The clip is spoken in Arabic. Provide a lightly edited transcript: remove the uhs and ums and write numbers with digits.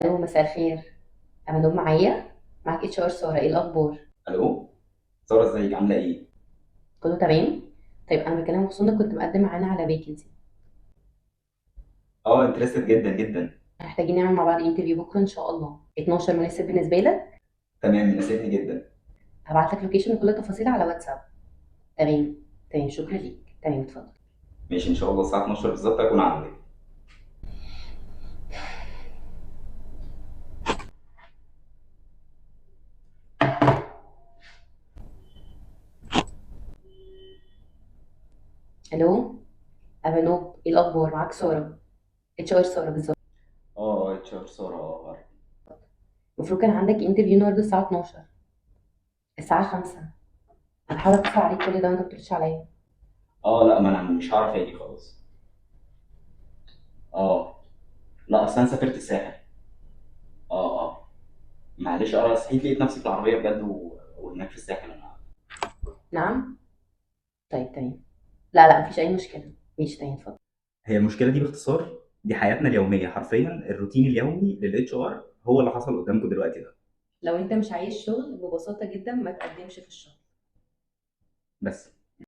الو، مساء الخير. انا نوم معاك اتش ار ساره، ايه الاخبار؟ الو. ساره، ازيك؟ عامله ايه؟ كله تمام. طيب انا بكلمك خصوصا إنك كنت مقدم معانا على فيكنسي. اه، انترستد جدا جدا. محتاجين نعمل مع بعض انترفيو بكره ان شاء الله. 12 مناسب بالنسبه لك؟ تمام، مناسبني جدا. هبعت لك لوكيشن وكل التفاصيل على واتساب. تمام. تمام، شكرا ليك. تمام، اتفضل. ماشي، ان شاء الله الساعه 12 بالظبط اكون عندك. الو. ابانوب، ايه الاخبار؟ معاك ساره، اتش ار ساره بالظبط. اه، اتش ار ساره، عارف. المفروض كان عندك انترفيو النهارده الساعه 12. الساعه 5. انا بحاول اتصل عليك كل ده وانت ما بتردش عليا. اه لا، ما انا مش هعرف اجي خلاص. اه. لا، اصل انا سافرت الساحل. اه. معلش، صحيت لقيت نفسي في العربيه بجد وهناك في الساحل انا. نعم. طيب تمام. لا لا، مفيش اي مشكله. ماشي تمام، اتفضل. هي المشكله دي باختصار، دي حياتنا اليوميه حرفيا، الروتين اليومي للاتش ار هو اللي حصل قدامكم دلوقتي ده. لو انت مش عايز شغل ببساطة جدا ما تقدمش في الشغل. بس